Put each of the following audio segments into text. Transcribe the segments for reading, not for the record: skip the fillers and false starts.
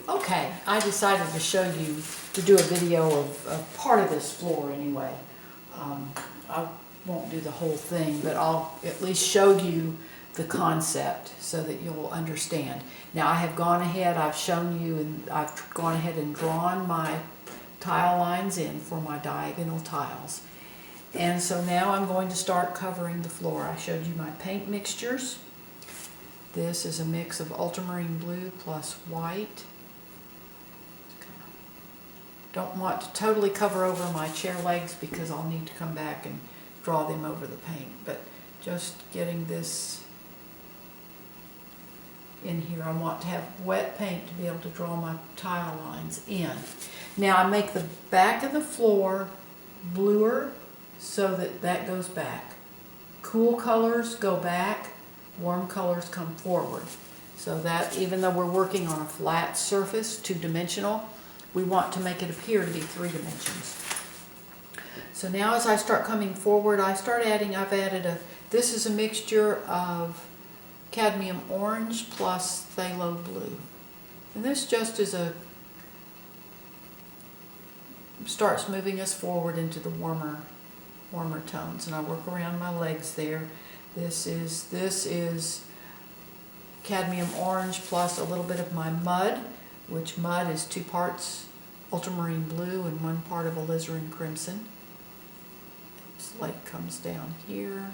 Okay, I decided to show you, to do a video of part of this floor anyway. I won't do the whole thing, but I'll at least show you the concept so that you'll understand. Now I have gone ahead, I've shown you, and I've gone ahead and drawn my tile lines in for my diagonal tiles. And so now I'm going to start covering the floor. I showed you my paint mixtures. This is a mix of ultramarine blue plus white. Don't want to totally cover over my chair legs because I'll need to come back and draw them over the paint, but just getting this in here. I want to have wet paint to be able to draw my tile lines in. Now I make the back of the floor bluer so that that goes back. Cool colors go back, warm colors come forward. So that even though we're working on a flat surface, two-dimensional, we want to make it appear to be 3 dimensions. So now as I start coming forward, I start adding, this is a mixture of cadmium orange plus phthalo blue. And this just is starts moving us forward into the warmer tones. And I work around my legs there. This is cadmium orange plus a little bit of my mud, which mud is 2 parts ultramarine blue and 1 part of alizarin crimson. This light comes down here.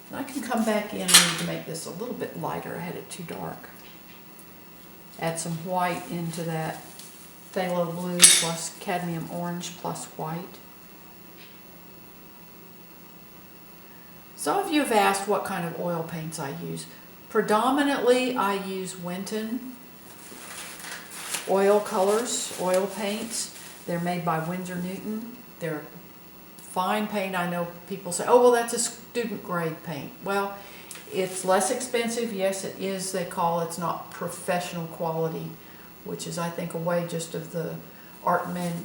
And I can come back in and need to make this a little bit lighter. I had it too dark. Add some white into that phthalo blue plus cadmium orange plus white. Some of you have asked what kind of oil paints I use. Predominantly, I use Winton oil colors, oil paints. They're made by Winsor Newton. They're fine paint. I know people say, oh, well, that's a student grade paint. Well, it's less expensive. Yes, it is. They call it's not professional quality, which is, I think, a way just of the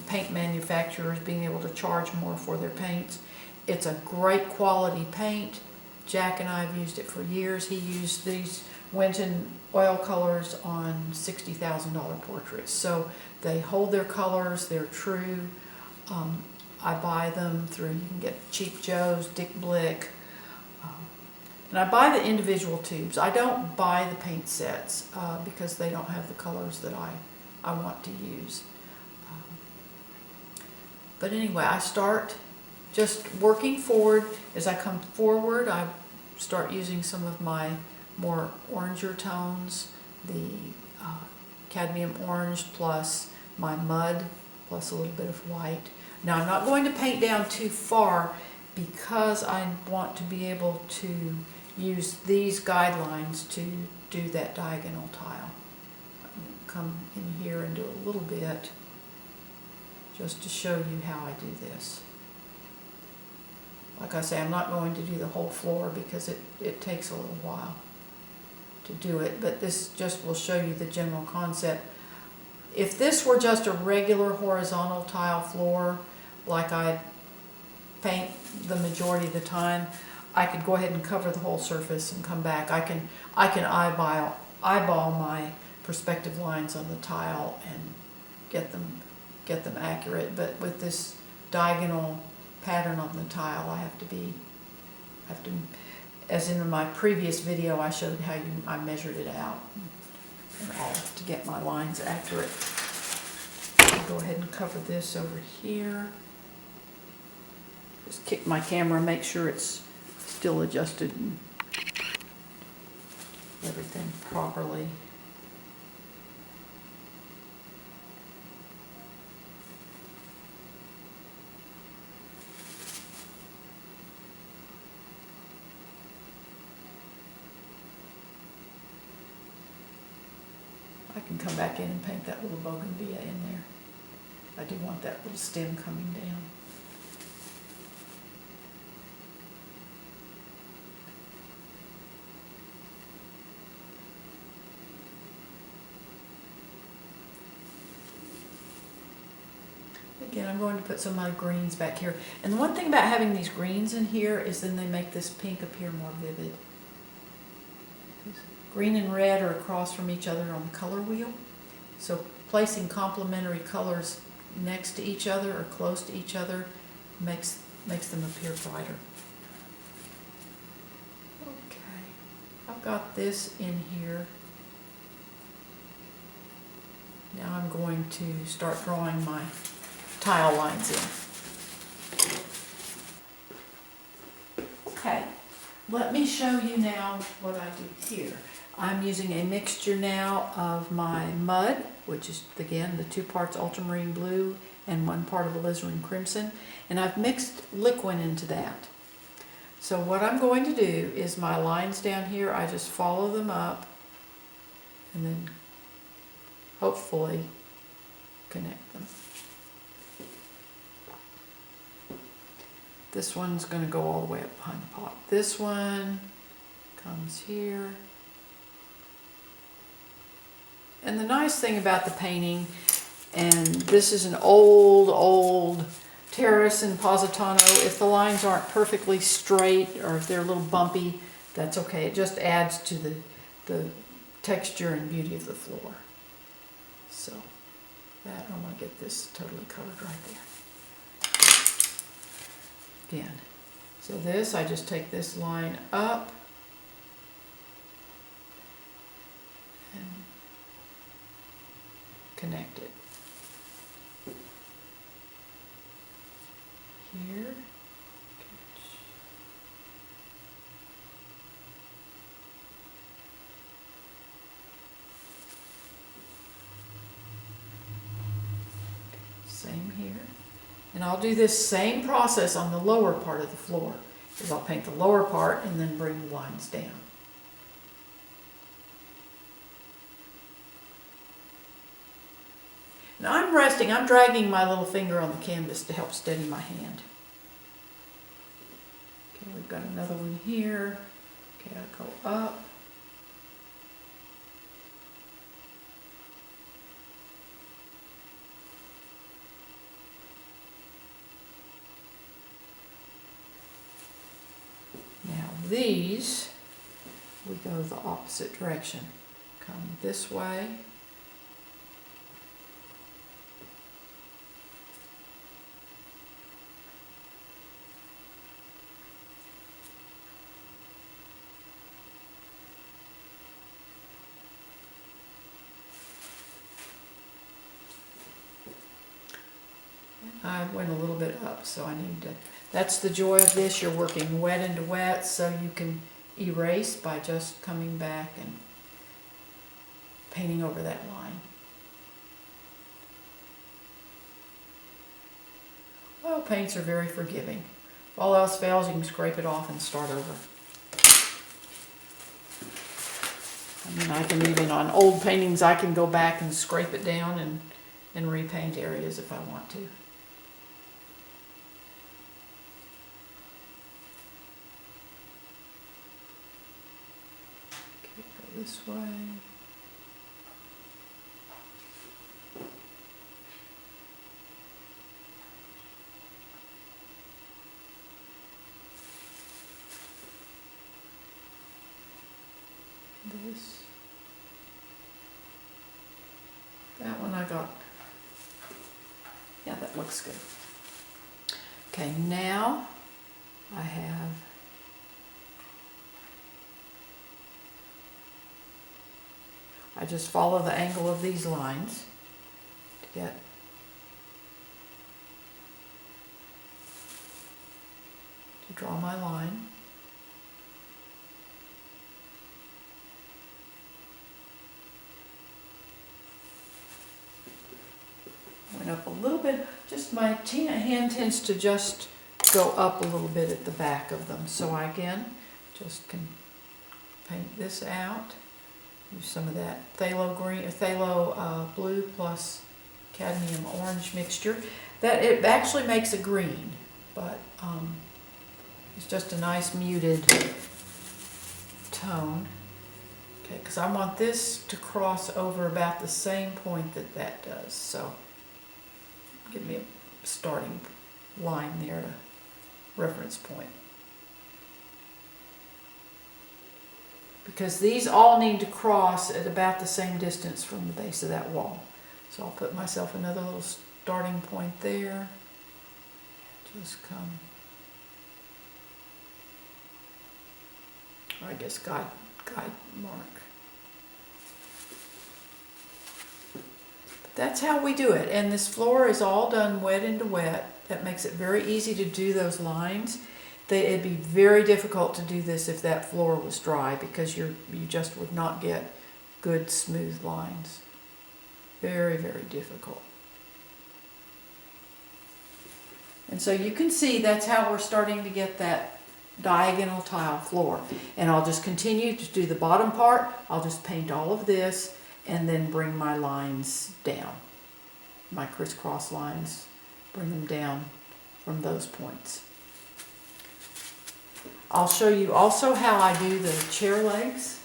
paint manufacturers being able to charge more for their paints. It's a great quality paint. Jack and I have used it for years. He used these Winton oil colors on $60,000 portraits. So they hold their colors, they're true. I buy them through, you can get Cheap Joe's, Dick Blick. And I buy the individual tubes. I don't buy the paint sets because they don't have the colors that I want to use. But anyway, I start just working forward. As I come forward, I start using some of my more oranger tones, the cadmium orange plus my mud plus a little bit of white. Now I'm not going to paint down too far because I want to be able to use these guidelines to do that diagonal tile. I'm going to come in here and do a little bit just to show you how I do this. Like I say, I'm not going to do the whole floor because it takes a little while to do it, but this just will show you the general concept. If this were just a regular horizontal tile floor, like I paint the majority of the time, I could go ahead and cover the whole surface and come back. I can eyeball my perspective lines on the tile and get them accurate, but with this diagonal pattern on the tile, I have to, as in my previous video, I showed how I measured it out and all to get my lines accurate. I'll go ahead and cover this over here. Just kick my camera, make sure it's still adjusted and everything properly. I can come back in and paint that little bougainvillea in there. I do want that little stem coming down. Again, I'm going to put some of my greens back here. And the one thing about having these greens in here is then they make this pink appear more vivid. Green and red are across from each other on the color wheel. So placing complementary colors next to each other or close to each other makes them appear brighter. Okay, I've got this in here. Now I'm going to start drawing my tile lines in. Okay, let me show you now what I do here. I'm using a mixture now of my mud, which is again the 2 parts ultramarine blue and 1 part of alizarin crimson, and I've mixed liquid into that. So what I'm going to do is my lines down here, I just follow them up and then hopefully connect them. This one's going to go all the way up behind the pot. This one comes here. And the nice thing about the painting, and this is an old Terrace and Positano, if the lines aren't perfectly straight or if they're a little bumpy, that's okay. It just adds to the texture and beauty of the floor. So that, I want to get this totally covered right there. Again, so this, I just take this line up and connect it. Here. Same here. And I'll do this same process on the lower part of the floor. Is I'll paint the lower part and then bring the lines down. Now I'm dragging my little finger on the canvas to help steady my hand. Okay, we've got another one here. Okay, I go up. Now these, we go the opposite direction. Come this way. I went a little bit up, so I need to, that's the joy of this, you're working wet into wet, so you can erase by just coming back and painting over that line. Oil paints are very forgiving. If all else fails, you can scrape it off and start over. I mean, I can even, on old paintings, I can go back and scrape it down and repaint areas if I want to. This way. This. That one I got. Yeah, that looks good. Okay, now I have I just follow the angle of these lines to get to draw my line. Went up a little bit, just my hand tends to just go up a little bit at the back of them. So I again just can paint this out. Use some of that phthalo green, phthalo blue plus cadmium orange mixture. That it actually makes a green, but it's just a nice muted tone. Okay, because I want this to cross over about the same point that that does. So give me a starting line there to reference point. because these all need to cross at about the same distance from the base of that wall. So I'll put myself another little starting point there. Just come, or I guess guide mark. But that's how we do it. And this floor is all done wet into wet. That makes it very easy to do those lines. It'd be very difficult to do this if that floor was dry, because you just would not get good smooth lines. Very, very difficult. And so you can see that's how we're starting to get that diagonal tile floor. And I'll just continue to do the bottom part. I'll just paint all of this and then bring my lines down. My crisscross lines, bring them down from those points. I'll show you also how I do the chair legs.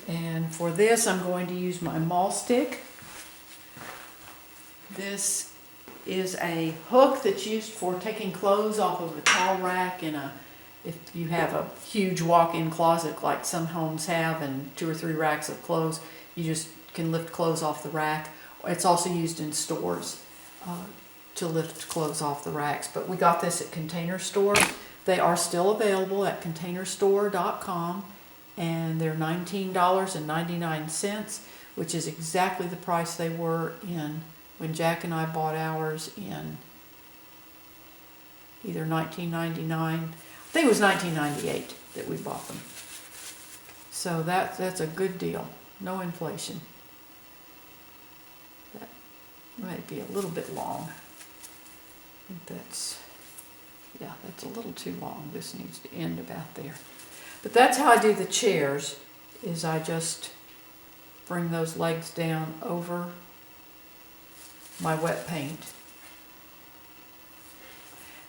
And for this, I'm going to use my maul stick. This is a hook that's used for taking clothes off of a tall rack if you have a huge walk-in closet like some homes have and 2 or 3 racks of clothes, you just can lift clothes off the rack. It's also used in stores to lift clothes off the racks. But we got this at Container Store. They are still available at containerstore.com, and they're $19.99, which is exactly the price they were when Jack and I bought ours in either 1999, I think it was 1998 that we bought them. So that's a good deal. No inflation. That might be a little bit long. I think that's a little too long. This needs to end about there. But that's how I do the chairs, is I just bring those legs down over my wet paint.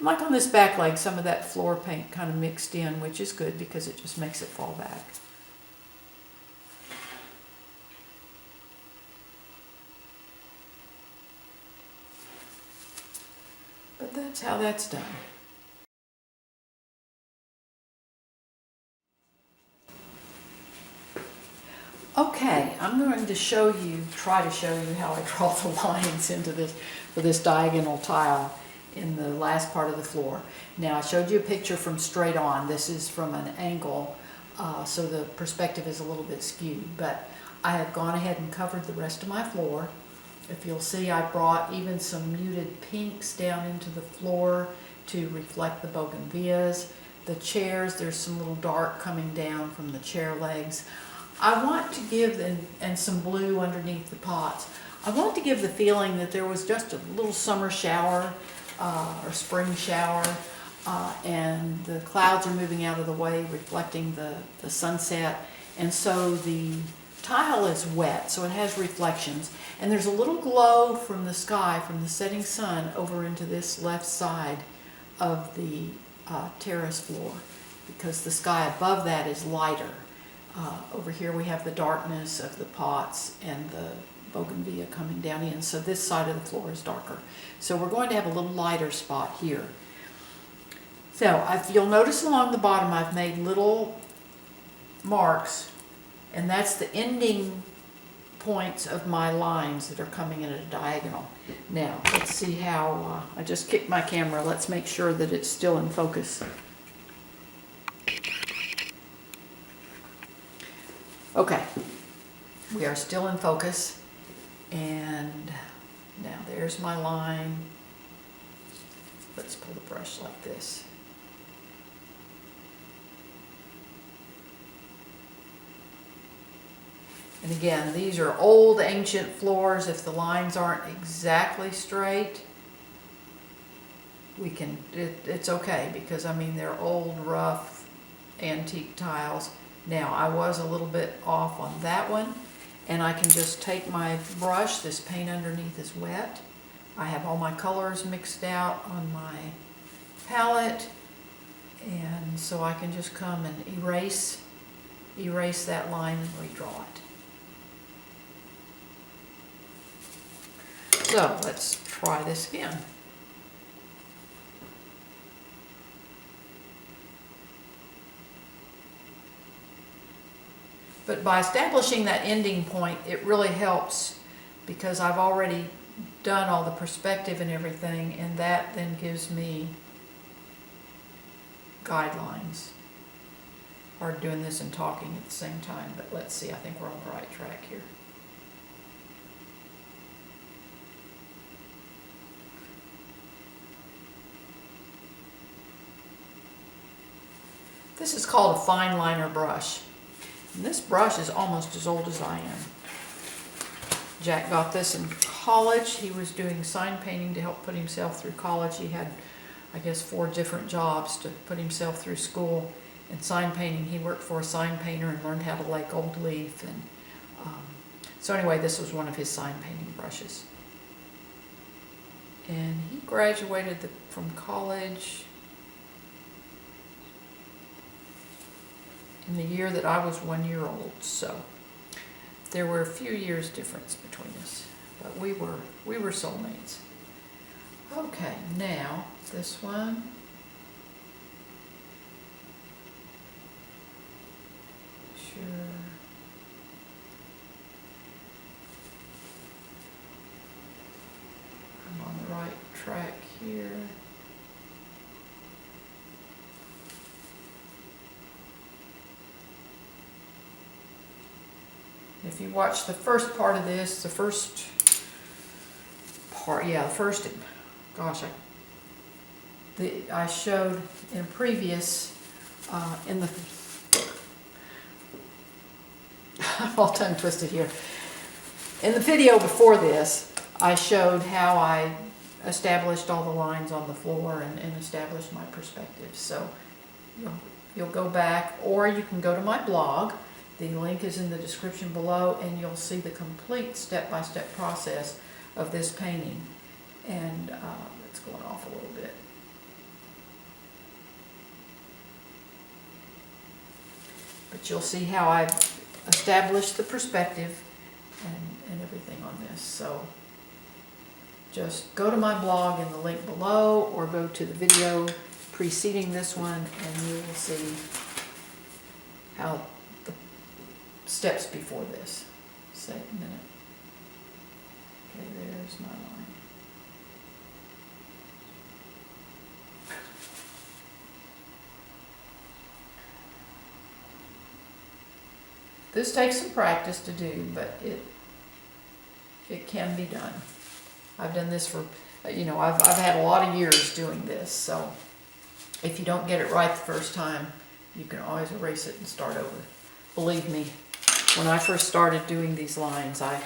Like on this back leg, some of that floor paint kind of mixed in, which is good because it just makes it fall back. But that's how that's done. Okay, I'm going to try to show you how I draw the lines into this, for this diagonal tile in the last part of the floor. Now, I showed you a picture from straight on. This is from an angle, so the perspective is a little bit skewed, but I have gone ahead and covered the rest of my floor. If you'll see, I brought even some muted pinks down into the floor to reflect the bougainvilleas. The chairs, there's some little dark coming down from the chair legs. I want to give, and some blue underneath the pots, I want to give the feeling that there was just a little summer shower or spring shower, and the clouds are moving out of the way, reflecting the sunset. And so the tile is wet, so it has reflections. And there's a little glow from the sky, from the setting sun, over into this left side of the terrace floor, because the sky above that is lighter. Over here we have the darkness of the pots and the bougainvillea coming down in, so this side of the floor is darker. So we're going to have a little lighter spot here. So you'll notice along the bottom I've made little marks, and that's the ending points of my lines that are coming in at a diagonal. Now, let's see how, I just kicked my camera. Let's make sure that it's still in focus. Okay, we are still in focus, and now there's my line. Let's pull the brush like this. And again, these are old ancient floors. If the lines aren't exactly straight, it's okay, because I mean they're old, rough, antique tiles. Now, I was a little bit off on that one, and I can just take my brush, this paint underneath is wet. I have all my colors mixed out on my palette, and so I can just come and erase that line and redraw it. So, let's try this again. But by establishing that ending point, it really helps because I've already done all the perspective and everything, and that then gives me guidelines. Hard doing this and talking at the same time, but let's see, I think we're on the right track here. This is called a fine liner brush. And this brush is almost as old as I am. Jack got this in college. He was doing sign painting to help put himself through college. He had, I guess, 4 different jobs to put himself through school. In sign painting, he worked for a sign painter and learned how to lay gold leaf. And so anyway, this was one of his sign painting brushes. And he graduated from college in the year that I was 1 year old. So there were a few years difference between us, but we were soulmates. Okay, now this one. Sure. I'm on the right track here. If you watch the first part of this, the first part, I showed in previous, in the, I'm all tongue twisted here. In the video before this, I showed how I established all the lines on the floor and established my perspective. So you'll go back, or you can go to my blog. The link is in the description below, and you'll see the complete step-by-step process of this painting. And it's going off a little bit. But you'll see how I established the perspective and everything on this. So just go to my blog in the link below, or go to the video preceding this one, and you will see how the steps before this. Say it a minute. Okay, there's my line. This takes some practice to do, but it can be done. I've done this for, I've had a lot of years doing this, so if you don't get it right the first time, you can always erase it and start over. Believe me, when I first started doing these lines, I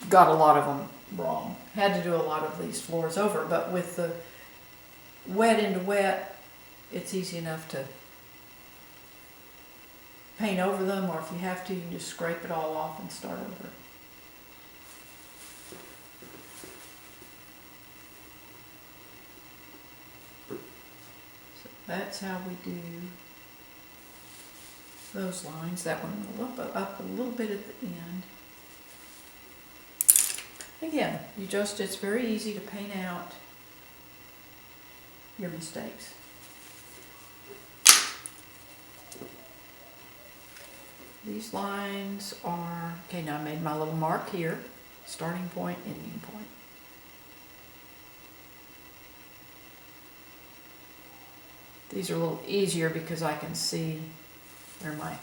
got a lot of them wrong. Had to do a lot of these floors over, but with the wet into wet, it's easy enough to paint over them, or if you have to, you can just scrape it all off and start over. So that's how we do those lines. That one will up a little bit at the end. Again, it's very easy to paint out your mistakes. These lines are, okay, now I made my little mark here, starting point, ending point. These are a little easier because I can see where my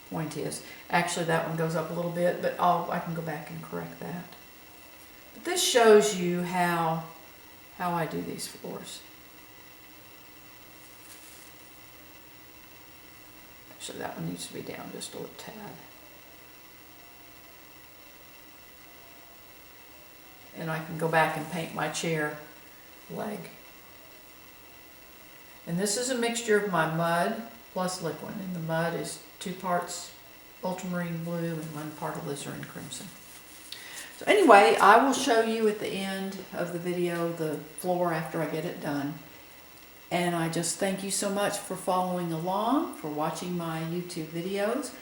point is. Actually, that one goes up a little bit, but I can go back and correct that. But this shows you how I do these floors. So that one needs to be down just a little tad. And I can go back and paint my chair leg. And this is a mixture of my mud plus liquid. And the mud is 2 parts ultramarine blue and 1 part alizarin crimson. So anyway, I will show you at the end of the video the floor after I get it done. And I just thank you so much for following along, for watching my YouTube videos.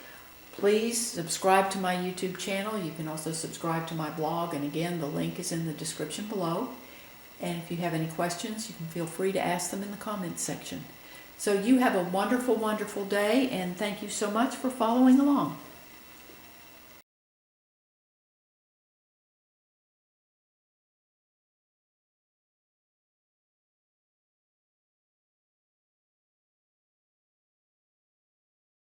Please subscribe to my YouTube channel. You can also subscribe to my blog, and again, the link is in the description below. And if you have any questions, you can feel free to ask them in the comments section. So you have a wonderful, wonderful day, and thank you so much for following along.